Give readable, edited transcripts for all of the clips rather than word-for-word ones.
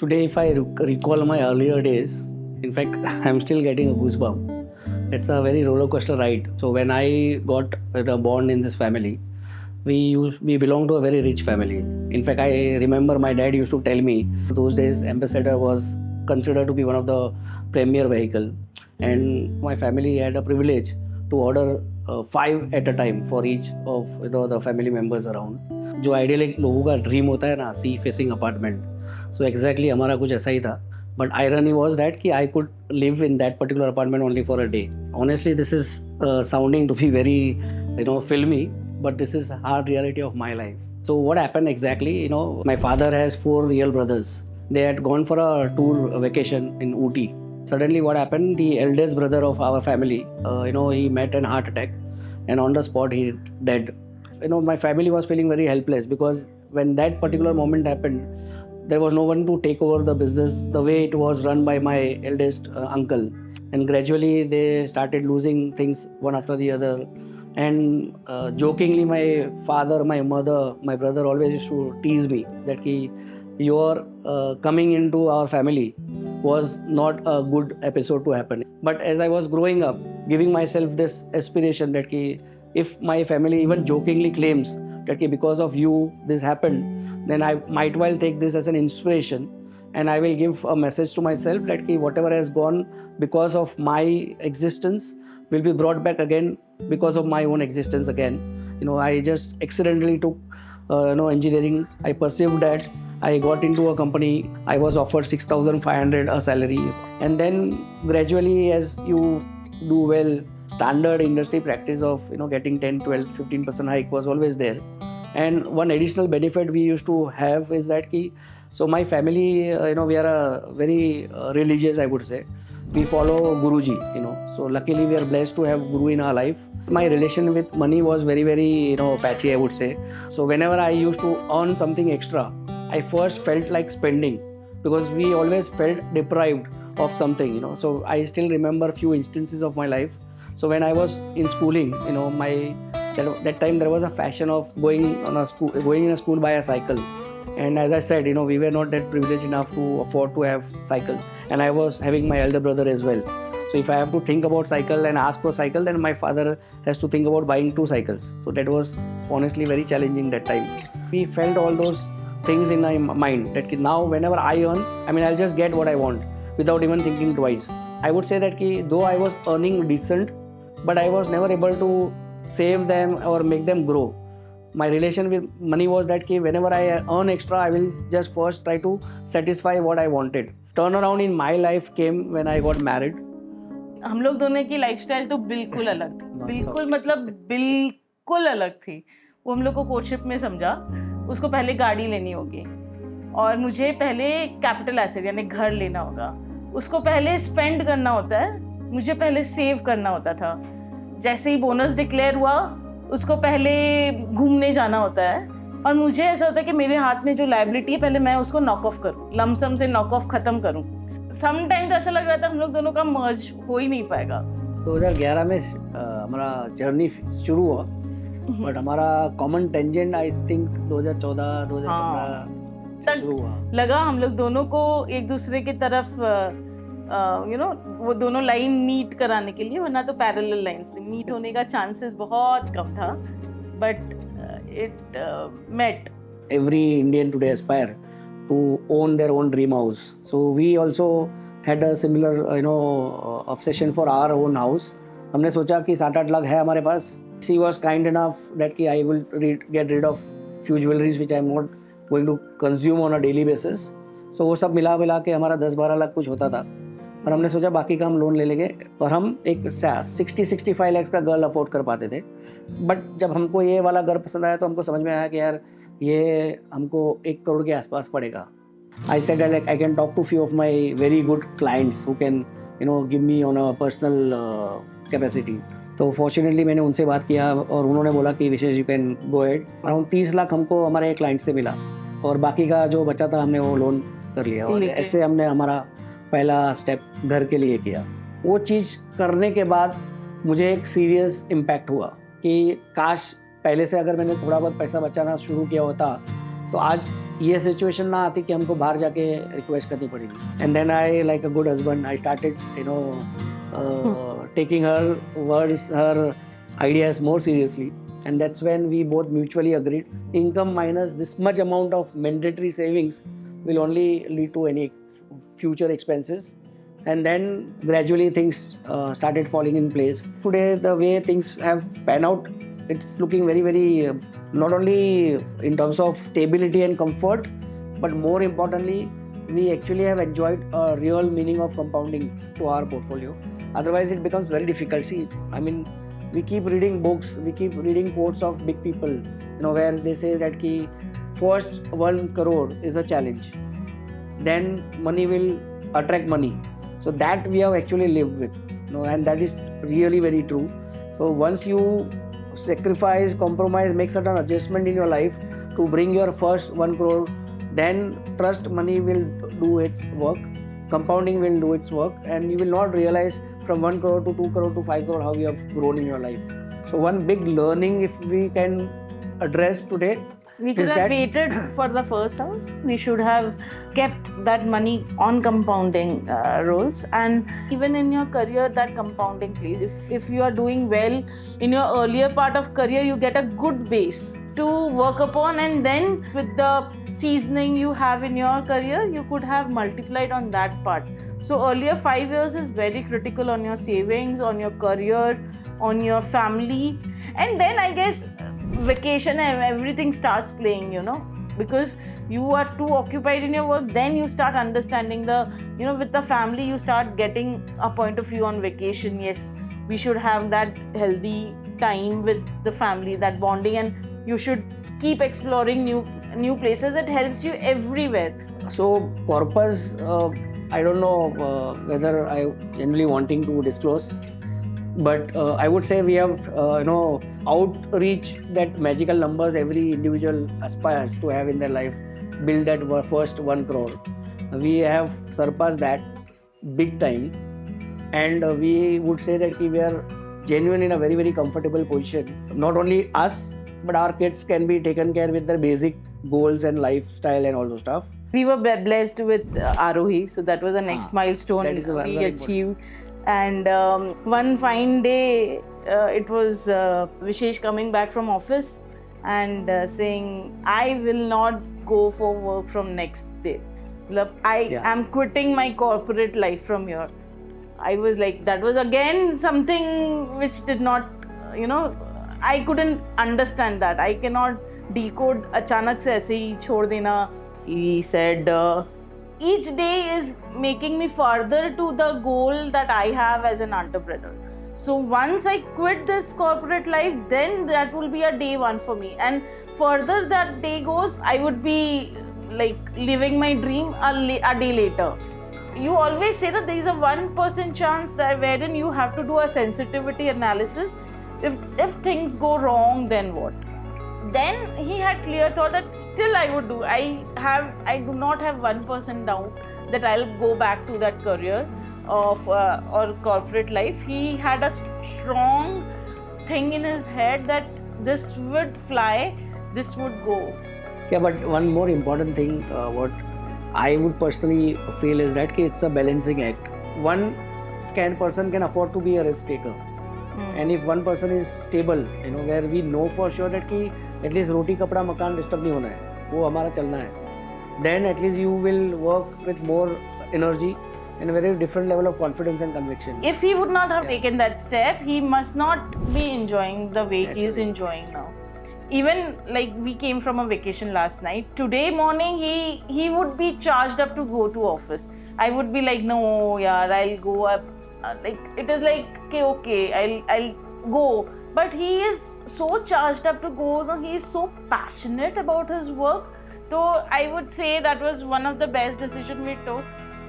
Today, if I recall my earlier days, in fact, I'm still getting a goosebump. It's a very roller coaster ride. So when I got born in this family, we belong to a very rich family. In fact, I remember my dad used to tell me those days Ambassador was considered to be one of the premier vehicle, and my family had a privilege to order five at a time for each of the family members around. जो ideal एक लोगों का dream होता है ना, sea facing apartment, so exactly हमारा कुछ ऐसा ही था. बट आयरनी वॉज दैट कि I could live in that particular apartment only for a day. Honestly this is sounding to be very filmy, but this is hard reality of my life. So what happened exactly, my father has four real brothers. They had gone for a tour vacation in Ooty. Suddenly what happened, the eldest brother of our family, he met an heart attack, and on the spot he dead. My family was feeling very helpless because when that particular moment happened, there was no one to take over the business the way it was run by my eldest uncle. And gradually they started losing things one after the other. And jokingly, my father, my mother, my brother always used to tease me that your coming into our family was not a good episode to happen. But as I was growing up, giving myself this aspiration that if my family even jokingly claims that because of you this happened, then I might well take this as an inspiration, and I will give a message to myself that whatever has gone because of my existence will be brought back again because of my own existence again. I just accidentally took engineering. I perceived that. I got into a company. I was offered 6,500 a salary, and then gradually, as you do well, standard industry practice of getting 10, 12, 15% hike was always there. And one additional benefit we used to have is that so my family, we are a very religious, I would say. We follow Guruji, so luckily we are blessed to have Guru in our life. My relation with money was very, very, patchy, I would say. So whenever I used to earn something extra, I first felt like spending because we always felt deprived of something, So I still remember a few instances of my life. So when I was in schooling, that time there was a fashion of going in a school by a cycle. And as I said, we were not that privileged enough to afford to have cycle. And I was having my elder brother as well. So if I have to think about cycle and ask for cycle, then my father has to think about buying 2 cycles. So that was honestly very challenging that time. We felt all those things in my mind that now whenever I earn, I'll just get what I want without even thinking twice. I would say that though I was earning decent, but I was never able to save them or make them grow. My relation with money was that whenever I earn extra, I will just first try to satisfy what I wanted. Turnaround in my life came when I got married. हम लोग दोनों की lifestyle तो बिल्कुल अलग थी, बिल्कुल अलग थी. वो हम लोग को कोर्टशिप में समझा, उसको पहले गाड़ी लेनी होगी और मुझे पहले कैपिटल एसेट यानी घर लेना होगा. उसको पहले स्पेंड करना होता है, मुझे पहले सेव करना होता था. जैसे ही बोनस डिक्लेयर हुआ, उसको पहले घूमने जाना होता है और मुझे ऐसा होता है कि मेरे हाथ में जो लायबिलिटी है पहले मैं उसको नॉक ऑफ करूँ, लमसम से नॉक ऑफ खत्म करूँ. सम टाइम तो ऐसा लग रहा था हम लोग दोनों का मर्ज हो ही नहीं पाएगा. 2011 में हमारा जर्नी शुरू हुआ, बट हमारा कॉमन टेंजेंट आई थिंक 2014-2015 शुरू हुआ. लगा हम लोग दोनों को एक दूसरे की तरफ वो दोनों लाइन मीट कराने के लिए, वरना तो पैरेलल लाइंस थी. मीट होने का चांसेस बहुत कम था, but it met. Every Indian today aspire to own their own dream house. So we also had a similar, obsession for our own house. हमने सोचा कि 7-8 लाख है हमारे पास. She was kind enough that I will get rid of few jewelries which I am not going to consume on a daily basis. So वो सब मिला के हमारा 10-12 लाख कुछ होता था. और हमने सोचा बाकी का हम लोन ले लेंगे और हम एक 60-65 लाख का घर अफोर्ड कर पाते थे. बट जब हमको ये वाला घर पसंद आया तो हमको समझ में आया कि यार ये हमको 1 करोड़ के आसपास पड़ेगा. I said like I can talk to few of my very good clients who can give me on a personal capacity. तो फॉर्चुनेटली मैंने उनसे बात किया और उन्होंने बोला कि Vishesh you can go ahead. Around 30 lakh हमको हमारे क्लाइंट से मिला और बाकी का जो बचा था हमने वो लोन कर लिया. और ऐसे हमने हमारा पहला स्टेप घर के लिए किया. वो चीज़ करने के बाद मुझे एक सीरियस इम्पैक्ट हुआ कि काश पहले से अगर मैंने थोड़ा बहुत पैसा बचाना शुरू किया होता तो आज ये सिचुएशन ना आती कि हमको बाहर जाके रिक्वेस्ट करनी पड़ेगी. And then I like a good husband I started taking her words, her ideas more seriously. And that's when we both mutually agreed income minus this much amount of mandatory savings will only lead to any future expenses. And then gradually things started falling in place. Today, the way things have panned out, it's looking very, very not only in terms of stability and comfort, but more importantly, we actually have enjoyed a real meaning of compounding to our portfolio. Otherwise, it becomes very difficult. See, I mean, we keep reading books, we keep reading quotes of big people, where they say that ki first 1 crore is a challenge, then money will attract money. So that we have actually lived with, and that is really very true. So once you sacrifice, compromise, make certain adjustment in your life to bring your first 1 crore, then trust money will do its work, compounding will do its work, and you will not realize from 1 crore to 2 crore to 5 crore how you have grown in your life. So one big learning if we can address today, we could have waited for the first house. We should have kept that money on compounding roles, and even in your career that compounding plays. If you are doing well in your earlier part of career, you get a good base to work upon, and then with the seasoning you have in your career, you could have multiplied on that part. So earlier 5 years is very critical on your savings, on your career, on your family, and then I guess vacation and everything starts playing, because you are too occupied in your work. Then you start understanding with the family, you start getting a point of view on vacation. Yes, we should have that healthy time with the family, that bonding, and you should keep exploring new places. It helps you everywhere. So corpus, I don't know whether I generally wanting to disclose, but I would say we have outreach that magical numbers every individual aspires to have in their life, build that first 1 crore. We have surpassed that big time, and we would say that we are genuine in a very, very comfortable position. Not only us, but our kids can be taken care with their basic goals and lifestyle and all those stuff. We were blessed with Arohi, so that was the next milestone we achieved. And one fine day, it was Vishesh coming back from office and saying, I will not go for work from next day. I am quitting my corporate life from here. I was like, that was again something which did not, I couldn't understand that. I cannot decode achanak se aise hi chhod dena. He said, each day is making me further to the goal that I have as an entrepreneur. So once I quit this corporate life, then that will be a day one for me. And further that day goes, I would be like living my dream a day later. You always say that there is a 1% chance that wherein you have to do a sensitivity analysis. If things go wrong, then what? Then he had clear thought that still I would do. I do not have 1% doubt that I'll go back to that career of or corporate life. He had a strong thing in his head that this would fly, this would go. Yeah, but one more important thing, what I would personally feel is that it's a balancing act. One person can afford to be a risk taker. And if one person is stable, where we know for sure that ki at least roti kapda makan disturb nahi hona hai, wo hamara chalna hai, then at least you will work with more energy and a very different level of confidence and conviction. If he would not have taken that step, he must not be enjoying the way he is enjoying now. Even like we came from a vacation last night. Today morning he would be charged up to go to office. I would be like, no, yaar, I'll go up. Like it is like okay, I'll go. But he is so charged up to go. He is so passionate about his work. So I would say that was one of the best decisions we took.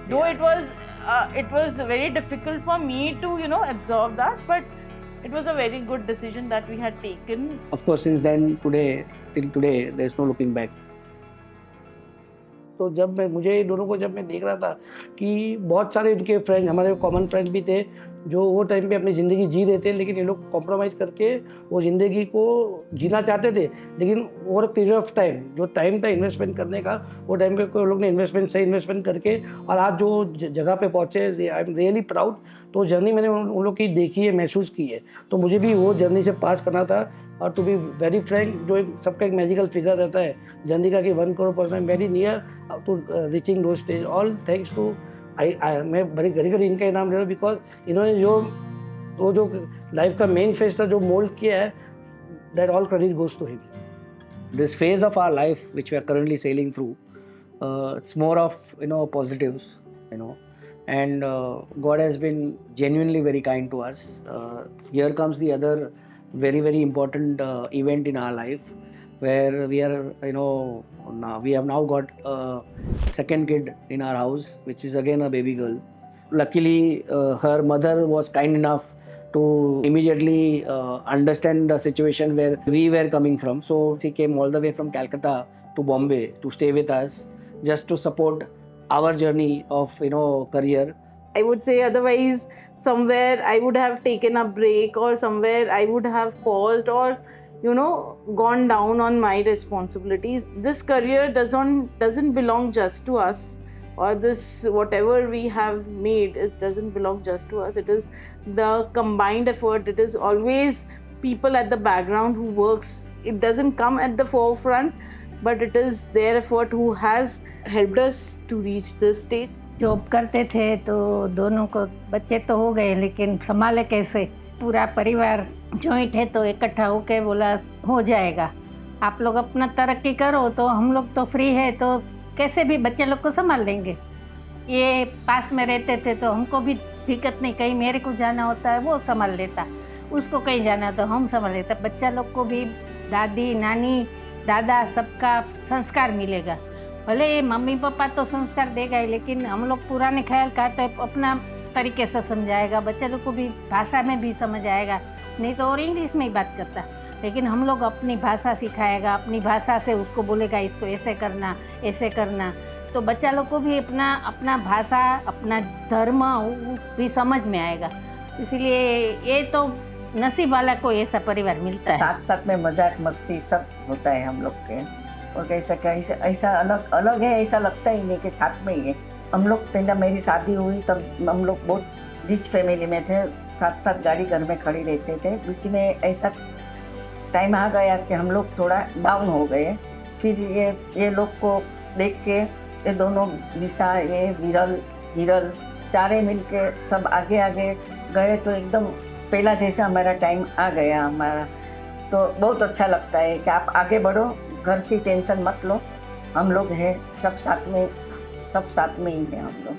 Though it was very difficult for me to absorb that, but it was a very good decision that we had taken. Of course, since then till today, there is no looking back. तो जब मुझे दोनों को जब मैं देख रहा था कि बहुत सारे इनके फ्रेंड्स, हमारे कॉमन फ्रेंड्स भी थे जो वो टाइम पे अपनी ज़िंदगी जी रहे थे, लेकिन ये लोग कॉम्प्रोमाइज़ करके वो ज़िंदगी को जीना चाहते थे, लेकिन ओवर पीरियड ऑफ टाइम जो टाइम था इन्वेस्टमेंट करने का, वो टाइम पे कोई लोग ने सही इन्वेस्टमेंट करके और आज जो जगह पे पहुँचे, आई एम रियली प्राउड। तो जर्नी मैंने उन लोग की देखी है, महसूस की है, तो मुझे भी वो जर्नी से पास करना था। और टू बी वेरी फ्रैंक, जो एक सबका एक मैजिकल फिगर रहता है जर्नी का कि 1 crore person, very near to reaching the stage, all thanks to मैं बड़ी घड़ी इनका इनाम ले रहा हूँ, बिकॉज इन्होंने जो लाइफ का मेन फेज था जो मोल्ड किया है, that all credit goes to him. This phase of our life which we are currently sailing through, it's more of positives, and God has been genuinely very kind to us. Here comes the other very important event in our life, where we are now we have now got a second kid in our house, which is again a baby girl. Luckily, her mother was kind enough to immediately understand the situation where we were coming from. So she came all the way from Calcutta to Bombay to stay with us, just to support our journey of career. I would say otherwise, somewhere I would have taken a break, or somewhere I would have paused, or gone down on my responsibilities. This career doesn't belong just to us, or this whatever we have made, it doesn't belong just to us. It is the combined effort. It is always people at the background who works. It doesn't come at the forefront, but it is their effort who has helped us to reach this stage. Job करते थे तो दोनों को बच्चे तो हो गए, लेकिन संभाले कैसे? पूरा परिवार जॉइंट है तो इकट्ठा होके बोला हो जाएगा, आप लोग अपना तरक्की करो, तो हम लोग तो फ्री है, तो कैसे भी बच्चे लोग को संभाल लेंगे। ये पास में रहते थे तो हमको भी दिक्कत नहीं, कहीं मेरे को जाना होता है वो संभाल लेता, उसको कहीं जाना तो हम संभाल लेता। बच्चा लोग को भी दादी नानी दादा सबका संस्कार मिलेगा। भले मम्मी पापा तो संस्कार देगा ही, लेकिन हम लोग पुराने ख्याल का तो अपना तरीके से समझाएगा, बच्चे लोग को भी भाषा में भी समझ आएगा, नहीं तो और इंग्लिश में ही बात करता, लेकिन हम लोग अपनी भाषा सिखाएगा, अपनी भाषा से उसको बोलेगा इसको ऐसे करना, तो बच्चा लोग को भी अपना भाषा अपना धर्म भी समझ में आएगा। इसीलिए ये तो नसीब वाला को ऐसा परिवार मिलता है। साथ साथ में मजाक मस्ती सब होता है हम लोग के, और कैसा ऐसा अलग है, ऐसा लगता ही नहीं कि साथ में ही है। हम लोग पहले मेरी शादी हुई तब हम लोग बहुत रिच फैमिली में थे, साथ गाड़ी घर में खड़ी रहते थे। बीच में ऐसा टाइम आ गया कि हम लोग थोड़ा डाउन हो गए। फिर ये लोग को देख के ये दोनों निशा ये विरल चारे मिल के सब आगे गए, तो एकदम पहला जैसा हमारा टाइम आ गया हमारा। तो बहुत अच्छा लगता है कि आप आगे बढ़ो, घर की टेंशन मत लो, हम लोग हैं सब साथ में ही हैं हम लोग।